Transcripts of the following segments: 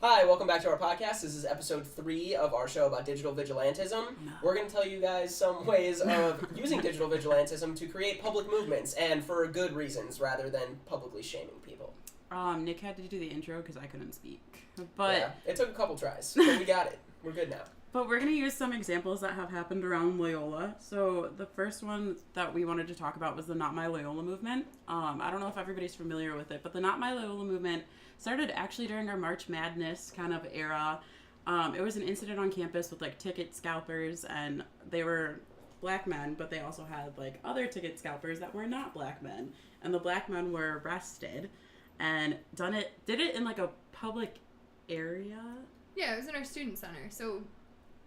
Hi, welcome back to our podcast. This is episode 3 of our show about digital vigilantism. No. We're going to tell you guys some ways of using digital vigilantism to create public movements, and for good reasons, rather than publicly shaming people. Nick had to do the intro because I couldn't speak. But yeah, it took a couple tries, but we got it. We're good now. But we're going to use some examples that have happened around Loyola. So the first one that we wanted to talk about was the Not My Loyola movement. I don't know if everybody's familiar with it, but the Not My Loyola movement started actually during our March Madness kind of era. It was an incident on campus with like ticket scalpers, and they were black men, but they also had like other ticket scalpers that were not black men. And the black men were arrested and did it in like a public area. Yeah, it was in our student center, so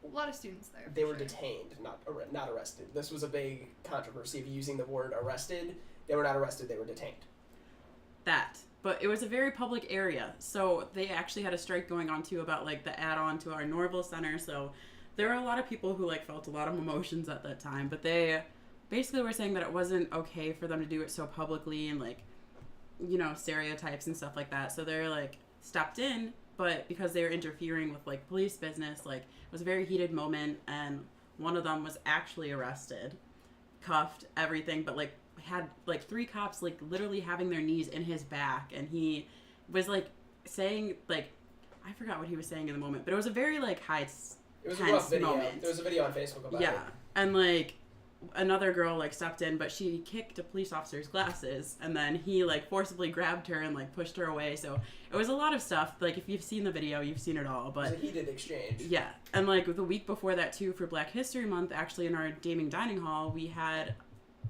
a lot of students there. They were detained, not arrested. This was a big controversy of using the word arrested. They were not arrested, they were detained. But it was a very public area, so they actually had a strike going on too about like the add-on to our Norville Center. So there were a lot of people who like felt a lot of emotions at that time, but they basically were saying that it wasn't okay for them to do it so publicly and like, you know, stereotypes and stuff like that. So they're like stepped in, but because they were interfering with like police business, like it was a very heated moment, and one of them was actually arrested, cuffed, everything, but like had like 3 cops like literally having their knees in his back, and he was like saying like, I forgot what he was saying in the moment, but it was a very like high It was a rough video. moment. There was a video on Facebook about it. Yeah, and like another girl like stepped in, but she kicked a police officer's glasses, and then he like forcibly grabbed her and like pushed her away. So it was a lot of stuff. Like if you've seen the video, you've seen it all. But it was a heated exchange. Yeah, and like the week before that too, for Black History Month, actually in our Daming Dining Hall, we had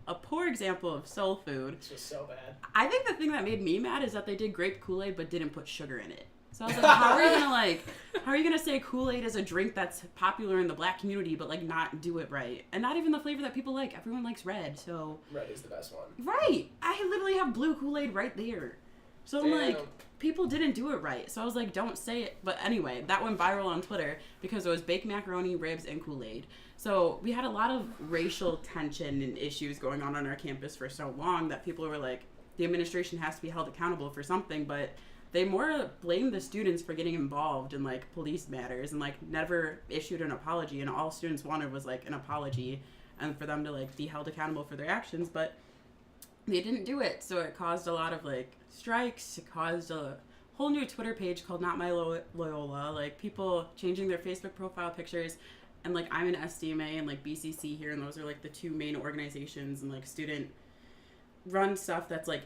a poor example of soul food. This was so bad. I think the thing that made me mad is that they did grape Kool-Aid but didn't put sugar in it. So I was like, how are you gonna say Kool-Aid is a drink that's popular in the black community but like not do it right? And not even the flavor that people like. Everyone likes red, so red is the best one. Right. I literally have blue Kool-Aid right there. So I'm like, people didn't do it right. So I was like, don't say it. But anyway, that went viral on Twitter because it was baked macaroni, ribs, and Kool-Aid. So we had a lot of racial tension and issues going on our campus for so long that people were like, the administration has to be held accountable for something, but they more blamed the students for getting involved in like police matters and like never issued an apology, and all students wanted was like an apology and for them to like be held accountable for their actions, but they didn't do it. So it caused a lot of like strikes. It caused a whole new Twitter page called Not My Loyola, like people changing their Facebook profile pictures. And like I'm in SDMA and like BCC here, and those are like the 2 main organizations and like student run stuff that's like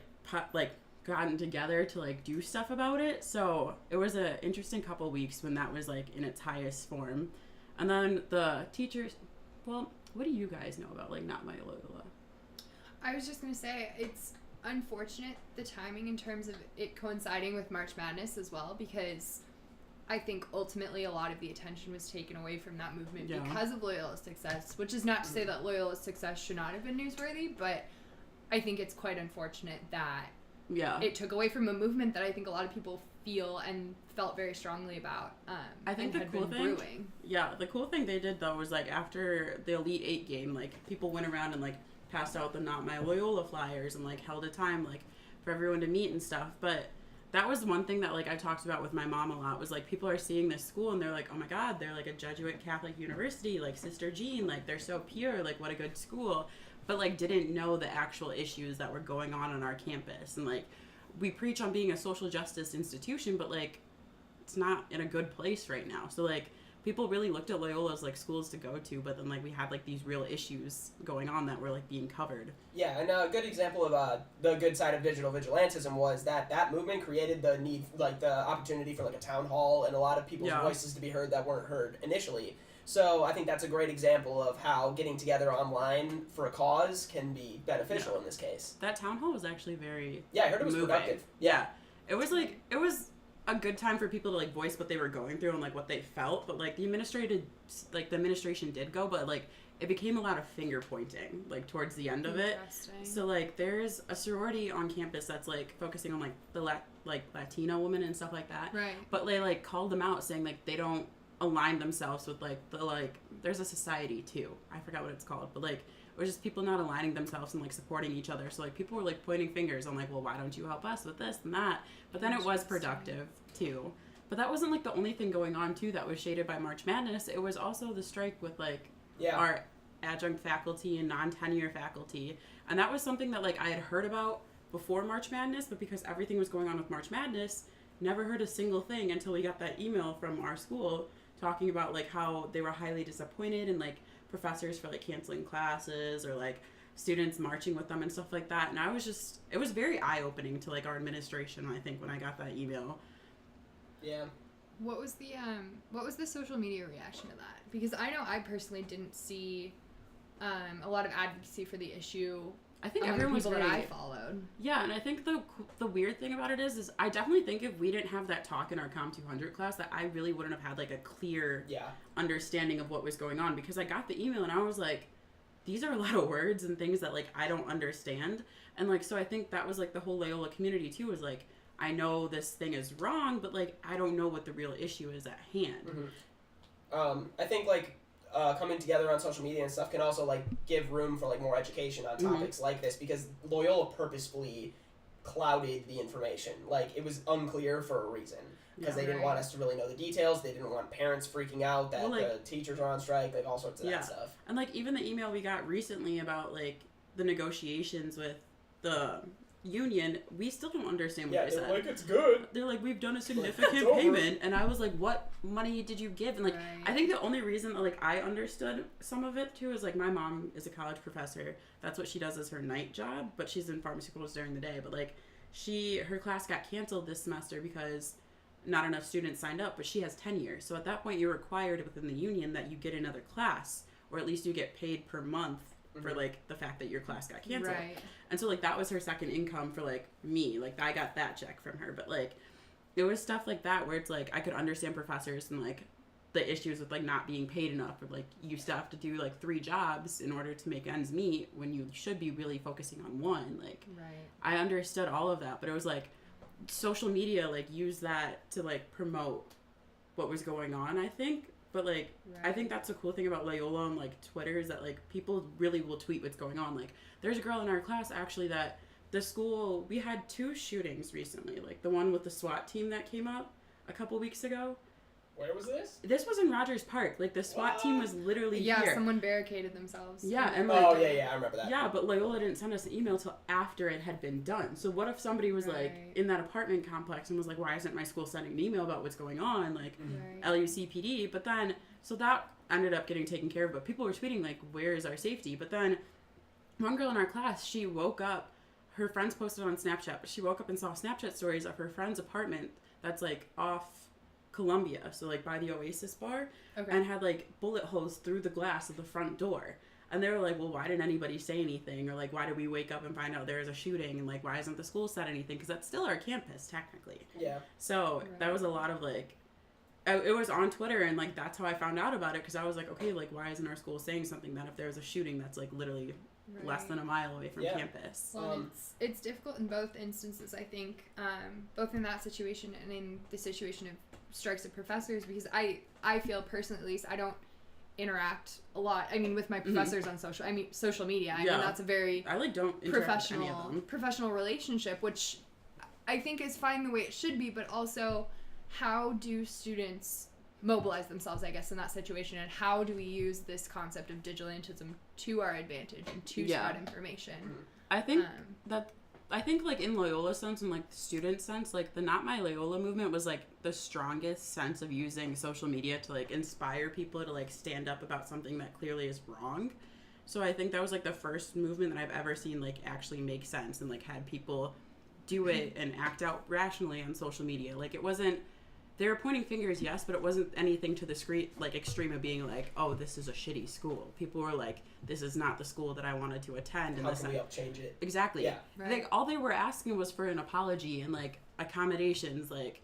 gotten together to like do stuff about it. So it was an interesting couple weeks when that was like in its highest form. And then the teachers, well, what do you guys know about like Not My Loyola? I was just gonna say, it's unfortunate the timing in terms of it coinciding with March Madness as well, because I think ultimately a lot of the attention was taken away from that movement because of Loyola's success, which is not to say that Loyola's success should not have been newsworthy, but I think it's quite unfortunate that it took away from a movement that I think a lot of people feel and felt very strongly about. I think the cool thing, the cool thing they did though was like after the Elite 8 game, like people went around and like passed out the Not My Loyola flyers and like held a time like for everyone to meet and stuff. But that was one thing that like I talked about with my mom a lot, was like people are seeing this school and they're like, oh my god, they're like a Jesuit Catholic university, like Sister Jean, like they're so pure, like what a good school, but like didn't know the actual issues that were going on our campus. And like we preach on being a social justice institution, but like it's not in a good place right now. So like people really looked at Loyola as like schools to go to, but then like we had like these real issues going on that were like being covered. Yeah, and a good example of the good side of digital vigilantism was that movement created the need, like the opportunity for like a town hall and a lot of people's voices to be heard that weren't heard initially. So I think that's a great example of how getting together online for a cause can be beneficial in this case. That town hall was actually very I heard it was productive. Yeah. It was a good time for people to like voice what they were going through and like what they felt, but like the administration did go, but like it became a lot of finger pointing like towards the end of it. So like there's a sorority on campus that's like focusing on like the Latino women and stuff like that. Right. But they like called them out saying like they don't align themselves with like the like there's a society too. I forgot what it's called, but like it was just people not aligning themselves and like supporting each other. So like people were like pointing fingers on like, well, why don't you help us with this and that? But then it was productive too. But that wasn't like the only thing going on too that was shaded by March Madness. It was also the strike with like our adjunct faculty and non-tenure faculty, and that was something that like I had heard about before March Madness, but because everything was going on with March Madness, never heard a single thing until we got that email from our school talking about like how they were highly disappointed and like professors for like canceling classes or like students marching with them and stuff like that. And I was just, it was very eye-opening to like our administration, I think, when I got that email. Yeah. What was the social media reaction to that? Because I know I personally didn't see a lot of advocacy for the issue. I think everyone was people that I followed. Yeah, and I think the weird thing about it is I definitely think if we didn't have that talk in our Com 200 class, that I really wouldn't have had like a clear understanding of what was going on, because I got the email and I was like, these are a lot of words and things that like I don't understand. And like, so I think that was like the whole Loyola community too, was like, I know this thing is wrong, but like I don't know what the real issue is at hand. I think like coming together on social media and stuff can also like give room for like more education on topics like this, because Loyola purposefully clouded the information. Like it was unclear for a reason, because they didn't want us to really know the details. They didn't want parents freaking out that the teachers are on strike, like all sorts of that stuff. And like even the email we got recently about like the negotiations with the union, we still don't understand what they said. Like, it's good. They're like, we've done a significant payment, and I was like, what money did you give? And like I think the only reason that like I understood some of it too is like my mom is a college professor. That's what she does as her night job, but she's in pharmaceuticals during the day. But like her class got canceled this semester because not enough students signed up, but she has tenure. So at that point you're required within the union that you get another class, or at least you get paid per month for like the fact that your class got canceled. And so like that was her second income for like me. Like I got that check from her. But like it was stuff like that where it's like I could understand professors and like the issues with like not being paid enough, or like you still have to do like 3 jobs in order to make ends meet when you should be really focusing on one. Like I understood all of that, but it was like social media like used that to like promote what was going on, I think. But like I think that's the cool thing about Loyola and like Twitter is that like people really will tweet what's going on. Like there's a girl in our class actually that the school, we had 2 shootings recently, like the one with the SWAT team that came up a couple weeks ago. Where was this? This was in Rogers Park. Like the SWAT team was literally here. Yeah, someone barricaded themselves. Yeah, and like, I remember that. Yeah, but Loyola didn't send us an email till after it had been done. So what if somebody was like in that apartment complex and was like, why isn't my school sending an email about what's going on? Like LUCPD. But then, so that ended up getting taken care of. But people were tweeting like, where is our safety? But then one girl in our class, she woke up, her friends posted on Snapchat, but she woke up and saw Snapchat stories of her friend's apartment that's like off Columbia, so like by the Oasis bar, and had like bullet holes through the glass of the front door. And they were like, well, why didn't anybody say anything? Or like, why did we wake up and find out there was a shooting? And like, why hasn't the school said anything? Because that's still our campus technically. Yeah. So that was a lot of like, it was on Twitter, and like that's how I found out about it, because I was like, okay, like why isn't our school saying something that if there was a shooting that's like literally less than a mile away from campus? Well, it's difficult in both instances, I think, both in that situation and in the situation of strikes of professors, because I feel personally, at least, I don't interact a lot. I mean, with my professors on social media. I mean, that's a very don't professional relationship, which I think is fine the way it should be, but also how do students mobilize themselves, I guess, in that situation, and how do we use this concept of vigilantism to our advantage and to spread information? I think I think like in Loyola sense and like student sense, like the Not My Loyola movement was like the strongest sense of using social media to like inspire people to like stand up about something that clearly is wrong. So I think that was like the first movement that I've ever seen like actually make sense and like had people do it and act out rationally on social media. Like it wasn't, they were pointing fingers, yes, but it wasn't anything to the extreme of being like, oh, this is a shitty school. People were like, this is not the school that I wanted to attend. How can we help change it? Exactly. Yeah. Like all they were asking was for an apology and like accommodations, like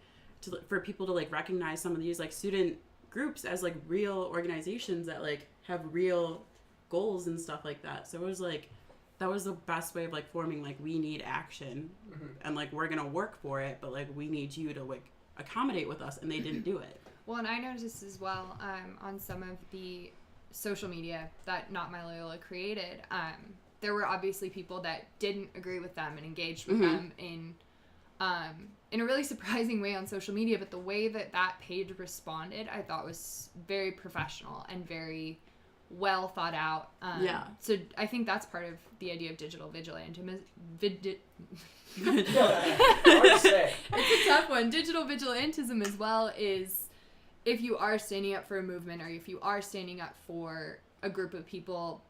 for people to like recognize some of these like student groups as like real organizations that like have real goals and stuff like that. So it was like, that was the best way of like forming like, we need action and like we're gonna work for it, but like we need you to like accommodate with us, and they didn't do it. Well, and I noticed as well on some of the social media that Not My Loyola created, there were obviously people that didn't agree with them and engaged with them in in a really surprising way on social media, but the way that page responded, I thought was very professional and very well thought out. So I think that's part of the idea of digital vigilantism. Hard to say. It's a tough one. Digital vigilantism as well is if you are standing up for a movement or if you are standing up for a group of people,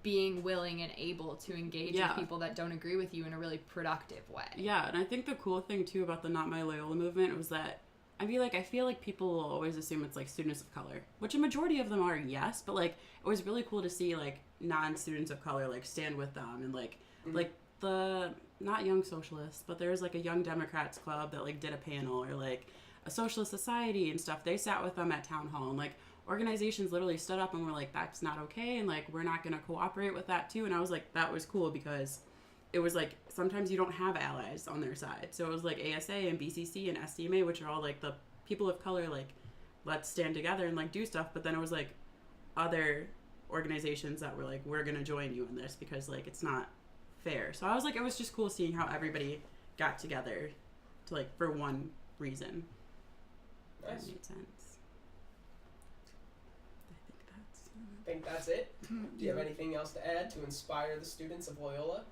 being willing and able to engage with people that don't agree with you in a really productive way. Yeah, and I think the cool thing too about the Not My Loyola movement was that I feel like people will always assume it's like students of color, which a majority of them are, yes, but like it was really cool to see like non-students of color like stand with them and like like the not Young Socialists, but there's like a Young Democrats club that like did a panel, or like a Socialist Society and stuff. They sat with them at town hall, and like organizations literally stood up and were like, that's not okay, and like we're not going to cooperate with that too. And I was like, that was cool, because it was like sometimes you don't have allies on their side. So it was like ASA and BCC and SDMA, which are all like the people of color, like let's stand together and like do stuff. But then it was like other organizations that were like, we're going to join you in this because like it's not fair. So I was like, it was just cool seeing how everybody got together to like for one reason. Nice. That made sense. I think that's it. Do you have anything else to add to inspire the students of Loyola?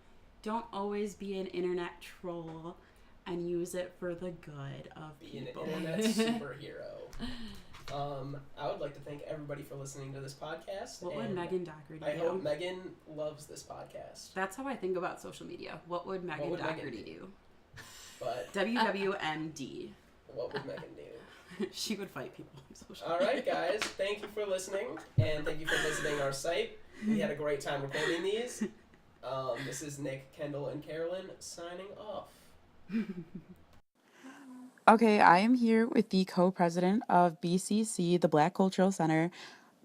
Don't always be an internet troll and use it for the good of people. Be an internet superhero. I would like to thank everybody for listening to this podcast. What would Megan Doherty do? I hope Megan loves this podcast. That's how I think about social media. What would Megan Doherty do? But WWMD. What would Megan do? She would fight people on social media. All right, guys. Thank you for listening, and thank you for visiting our site. We had a great time recording these. This is Nick, Kendall, and Carolyn signing off. Okay, I am here with the co-president of BCC, the Black Cultural Center,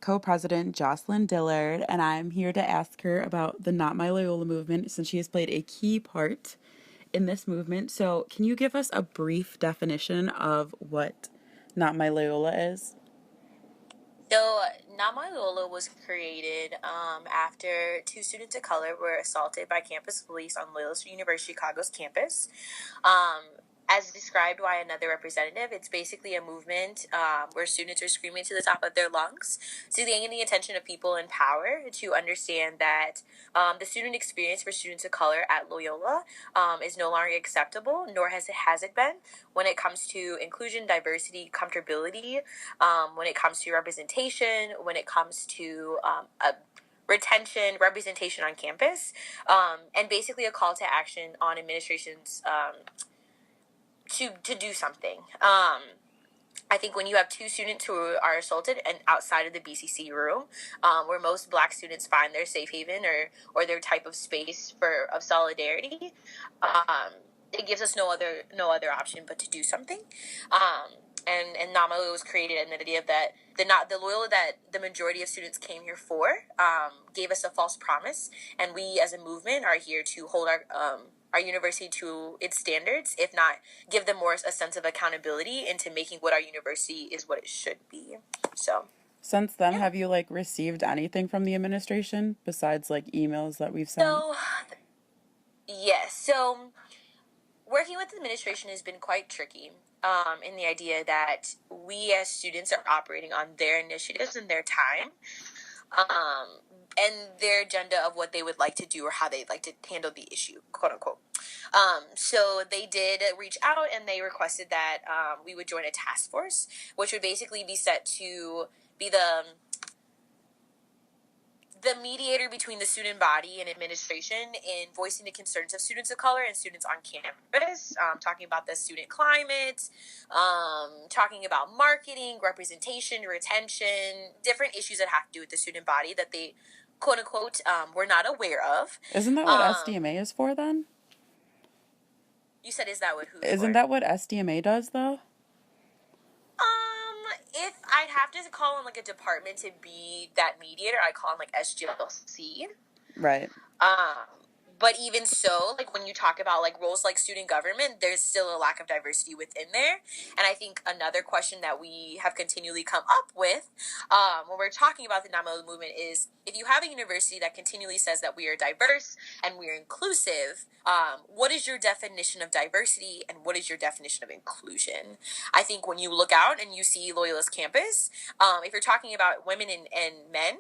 co-president Jocelyn Dillard, and I'm here to ask her about the Not My Loyola movement, since she has played a key part in this movement. So can you give us a brief definition of what Not My Loyola is? So, Not My Loyola was created after two students of color were assaulted by campus police on Loyola University Chicago's campus. As described by another representative, it's basically a movement where students are screaming to the top of their lungs to gain the attention of people in power to understand that the student experience for students of color at Loyola is no longer acceptable, nor has it been, when it comes to inclusion, diversity, comfortability, when it comes to representation, when it comes to retention, representation on campus, and basically a call to action on administration's to do something. I think when you have two students who are assaulted and outside of the BCC room, where most Black students find their safe haven or their type of space of solidarity, it gives us no other option but to do something. And Not My Loyola was created, and the idea that the Loyola that the majority of students came here for gave us a false promise, and we as a movement are here to hold our university to its standards, if not give them more a sense of accountability into making what our university is what it should be. So since then, have you like received anything from the administration besides like emails that we've sent? Yes. So working with the administration has been quite tricky. In the idea that we as students are operating on their initiatives and their time, and their agenda of what they would like to do or how they'd like to handle the issue, quote unquote. So they did reach out and they requested that we would join a task force, which would basically be set to be the mediator between the student body and administration in voicing the concerns of students of color and students on campus, talking about the student climate, talking about marketing, representation, retention, different issues that have to do with the student body that they, quote unquote, were not aware of. Isn't that what SDMA is for then? You said, is that what who's Isn't for? that what SDMA does though? If I'd have to call on like a department to be that mediator, I'd call on like SGLC. Right. But even so, like when you talk about like roles like student government, there's still a lack of diversity within there. And I think another question that we have continually come up with when we're talking about the non-millennial movement is, if you have a university that continually says that we are diverse and we are inclusive, what is your definition of diversity and what is your definition of inclusion? I think when you look out and you see Loyola's campus, if you're talking about women and men,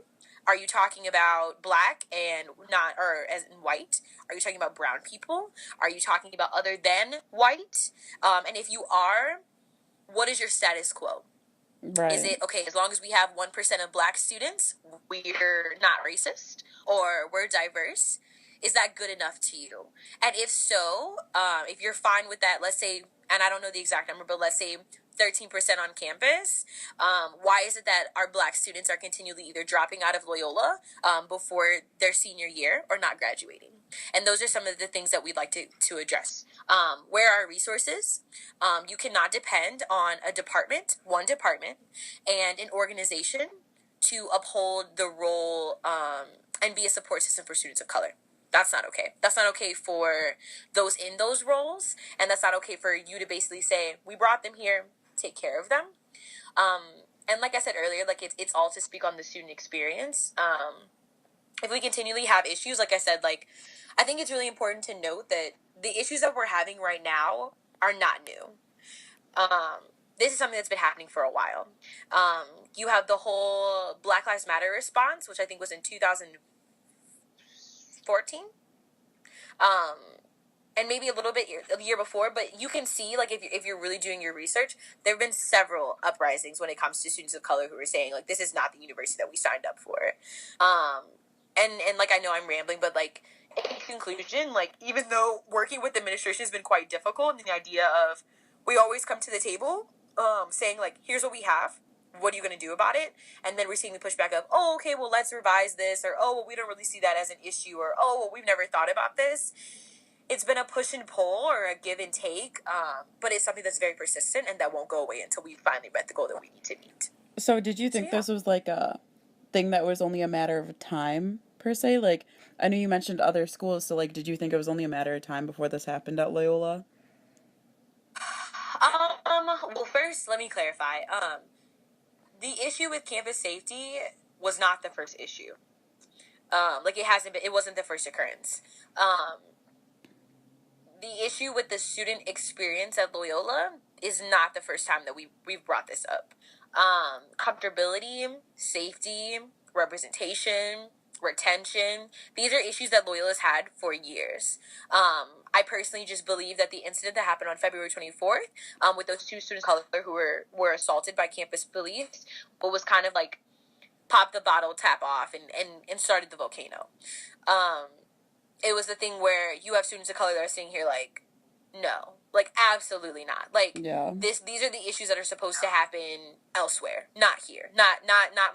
are you talking about black and not, or as in white? Are you talking about brown people? Are you talking about other than white? And if you are, what is your status quo? Right. Is it, okay, as long as we have 1% of black students, we're not racist or we're diverse? Is that good enough to you? And if so, if you're fine with that, let's say, and I don't know the exact number, but let's say 13% on campus, why is it that our black students are continually either dropping out of Loyola before their senior year or not graduating? And those are some of the things that we'd like to address. Where are our resources? You cannot depend on one department, and an organization to uphold the role and be a support system for students of color. That's not okay. That's not okay for those in those roles, and that's not okay for you to basically say, we brought them here, take care of them. And like I said earlier, like it's all to speak on the student experience. If we continually have issues, like I said, like I think it's really important to note that the issues that we're having right now are not new. This is something that's been happening for a while. You have the whole Black Lives Matter response, which I think was in 2014. And maybe a little bit a year before, but you can see, like, if you're really doing your research, there have been several uprisings when it comes to students of color who are saying, like, this is not the university that we signed up for. And like, I know I'm rambling, but, like, in conclusion, like, even though working with the administration has been quite difficult, and the idea of we always come to the table saying, like, here's what we have, what are you going to do about it? And then we're seeing the pushback of, oh, okay, well, let's revise this, or, oh, well, we don't really see that as an issue, or, oh, well, we've never thought about this. It's been a push and pull or a give and take, but it's something that's very persistent and that won't go away until we finally met the goal that we need to meet. So did you think this was like a thing that was only a matter of time, per se? Like, I know you mentioned other schools, so, like, did you think it was only a matter of time before this happened at Loyola? Well, first, let me clarify. The issue with campus safety was not the first issue. Like, it wasn't the first occurrence. The issue with the student experience at Loyola is not the first time that we've brought this up. Comfortability, safety, representation, retention, these are issues that Loyola's had for years. I personally just believe that the incident that happened on February 24th with those two students of color who were assaulted by campus police, what was kind of like pop the bottle, tap off, and started the volcano. It was the thing where you have students of color that are sitting here like, no, like, absolutely not. Like, yeah. These are the issues that are supposed to happen elsewhere, not here, not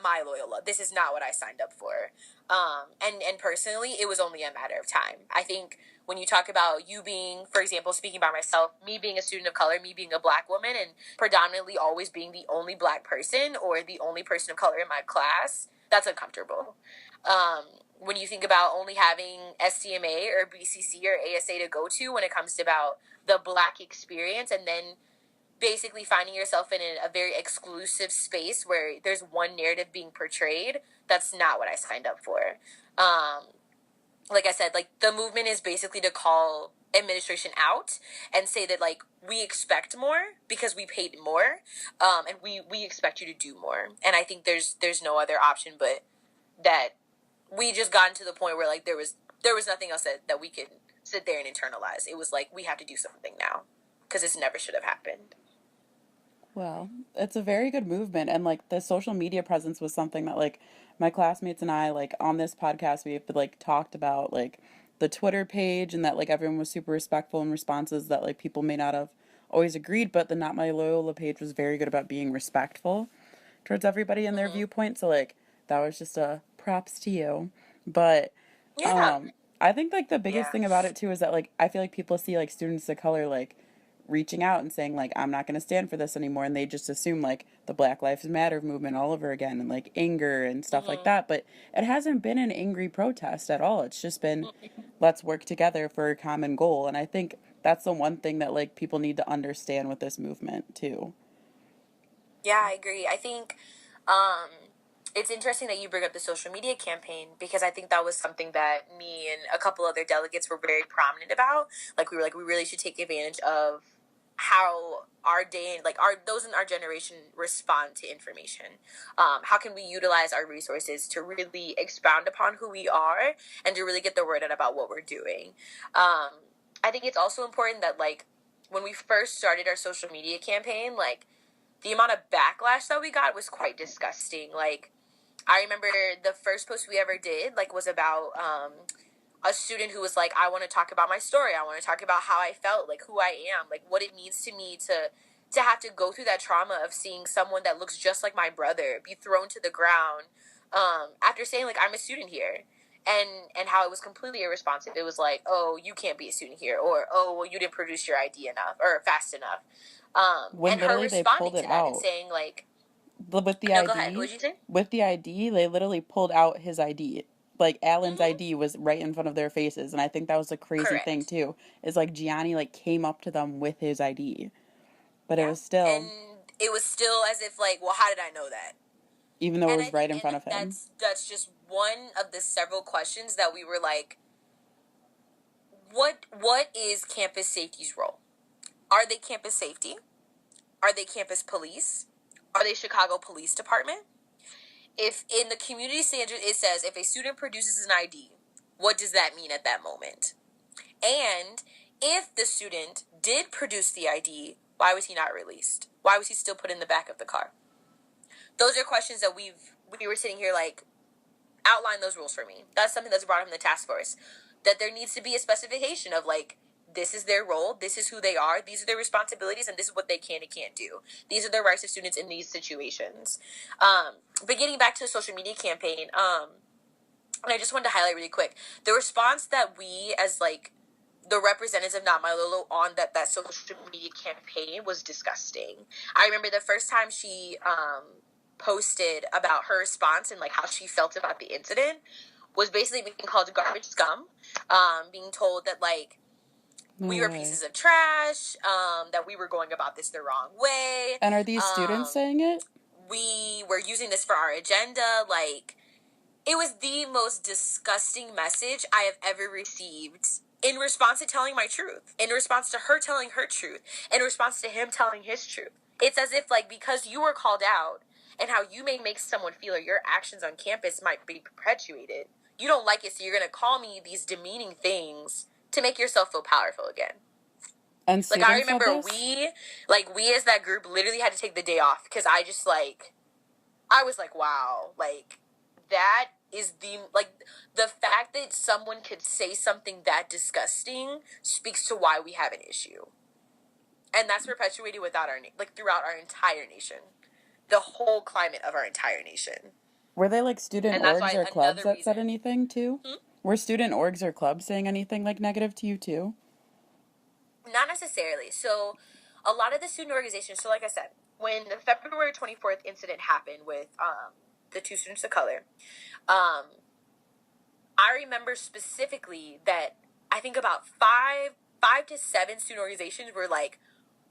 my Loyola. This is not what I signed up for. And personally, it was only a matter of time. I think when you talk about you being, for example, speaking by myself, me being a student of color, me being a black woman, and predominantly always being the only black person or the only person of color in my class, that's uncomfortable. When you think about only having SCMA or BCC or ASA to go to when it comes to about the black experience, and then basically finding yourself in a very exclusive space where there's one narrative being portrayed, that's not what I signed up for. Like I said, like, the movement is basically to call administration out and say that, like, we expect more because we paid more, and we expect you to do more. And I think there's no other option but that we just gotten to the point where, like, there was nothing else that we could sit there and internalize. It was like, we have to do something now because this never should have happened. Well, it's a very good movement, and, like, the social media presence was something that, like, my classmates and I, like, on this podcast, we've, like, talked about, like, the Twitter page, and that, like, everyone was super respectful in responses that, like, people may not have always agreed, but the Not My Loyola page was very good about being respectful towards everybody and their viewpoint, so, like, that was just a props to you. But I think, like, the biggest thing about it too is that, like, I feel like people see, like, students of color, like, reaching out and saying, like, I'm not going to stand for this anymore, and they just assume, like, the Black Lives Matter movement all over again, and, like, anger and stuff like that. But it hasn't been an angry protest at all. It's just been let's work together for a common goal. And I think that's the one thing that like people need to understand with this movement too. Yeah, I agree. I think um, it's interesting that you bring up the social media campaign, because I think that was something that me and a couple other delegates were very prominent about. Like we were like, we really should take advantage of how our day, like our those in our generation respond to information. How can we utilize our resources to really expound upon who we are and to really get the word out about what we're doing? I think it's also important that like when we first started our social media campaign, like the amount of backlash that we got was quite disgusting. Like, I remember the first post we ever did, like, was about a student who was like, I want to talk about my story. I want to talk about how I felt, like, who I am, like, what it means to me to have to go through that trauma of seeing someone that looks just like my brother be thrown to the ground after saying, like, I'm a student here. And how it was completely irresponsive. It was like, oh, you can't be a student here, or oh, well, you didn't produce your ID enough or fast enough. When And her literally they responding pulled it to that and out saying like, with the no, go ahead. What ID, did you say? with the ID, they literally pulled out his ID. Like Alan's Mm-hmm. ID was right in front of their faces, and I think that was a crazy thing Correct. too. Is like Gianni like came up to them with his ID, but it Yeah. was still, And it was still as if like, well, how did I know that? even though it And was I right think, in and front of him. that's just one of the several questions that we were like, what is campus safety's role? Are they campus safety? Are they campus police? Are they Chicago Police Department? If in the community standard it says if a student produces an ID, what does that mean at that moment? And if the student did produce the ID, why was he not released? Why was he still put in the back of the car? Those are questions that we were sitting here like, outline those rules for me. That's something that's brought up in the task force. That there needs to be a specification of like, this is their role, this is who they are, these are their responsibilities, and this is what they can and can't do. These are the rights of students in these situations. But getting back to the social media campaign, and I just wanted to highlight really quick, the response that we as like the representatives of Not My Lolo on that social media campaign was disgusting. I remember the first time she posted about her response and like how she felt about the incident was basically being called garbage scum, being told that like we were pieces of trash, that we were going about this the wrong way. And are these students saying it? We were using this for our agenda. Like, it was the most disgusting message I have ever received in response to telling my truth, in response to her telling her truth, in response to him telling his truth. It's as if, like, because you were called out and how you may make someone feel or your actions on campus might be perpetuated, you don't like it, so you're going to call me these demeaning things to make yourself feel powerful again. And like, I remember we as that group literally had to take the day off because I just, like, I was like, wow, like, that is the fact that someone could say something that disgusting speaks to why we have an issue. And that's perpetuated throughout our entire nation. The whole climate of our entire nation. Were they like student orgs or clubs that said anything too? Were student orgs or clubs saying anything like negative to you too? Not necessarily. So a lot of the student organizations, so like I said, when the February 24th incident happened with the two students of color, I remember specifically that I think about five to seven student organizations were like,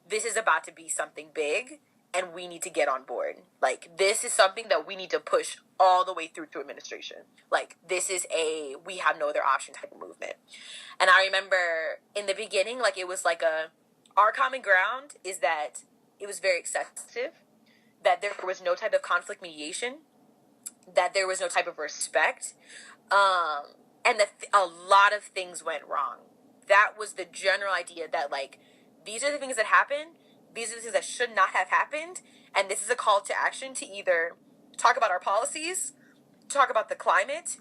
this is about to be something big and we need to get on board. Like, this is something that we need to push all the way through to administration. Like, this is we have no other option type of movement. And I remember in the beginning, like, it was like our common ground is that it was very excessive, that there was no type of conflict mediation, that there was no type of respect, and that a lot of things went wrong. That was the general idea that, like, these are the things that happened, these are the things that should not have happened, and this is a call to action to either talk about our policies, talk about the climate,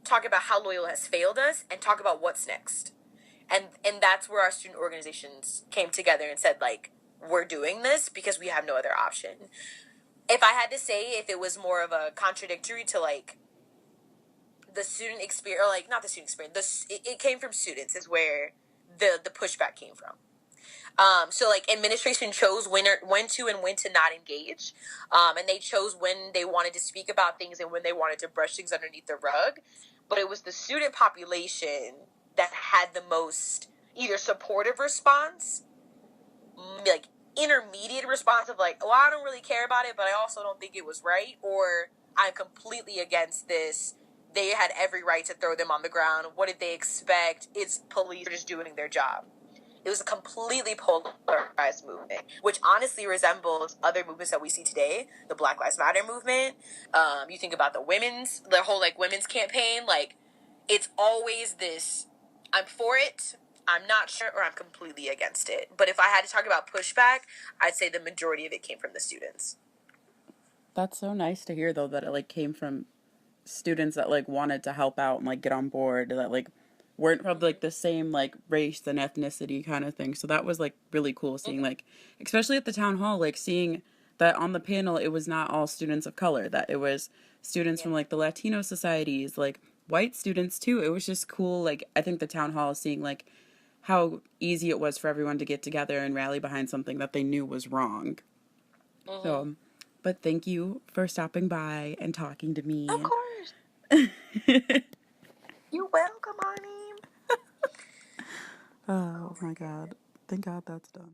talk about how Loyola has failed us, and talk about what's next. And that's where our student organizations came together and said, like, we're doing this because we have no other option. If I had to say if it was more of a contradictory to, like, the student experience, or, like, not the student experience, it came from students is where the pushback came from. So, like, administration chose when to and when to not engage. And they chose when they wanted to speak about things and when they wanted to brush things underneath the rug. But it was the student population that had the most either supportive response, like intermediate response of like, oh, I don't really care about it, but I also don't think it was right, or I'm completely against this. They had every right to throw them on the ground. What did they expect? It's police are just doing their job. It was a completely polarized movement, which honestly resembles other movements that we see today. The Black Lives Matter movement. You think about the whole like women's campaign. Like, it's always this: I'm for it, I'm not sure, or I'm completely against it. But if I had to talk about pushback, I'd say the majority of it came from the students. That's so nice to hear, though, that it like came from students that like wanted to help out and like get on board, that like weren't probably like the same like race and ethnicity kind of thing. So that was like really cool seeing, like, especially at the town hall, like seeing that on the panel it was not all students of color, that it was students from like the Latino societies, like white students too. It was just cool. Like, I think the town hall, seeing like how easy it was for everyone to get together and rally behind something that they knew was wrong. So, but thank you for stopping by and talking to me. Of course. You're welcome, honey. Oh my God. Thank God that's done.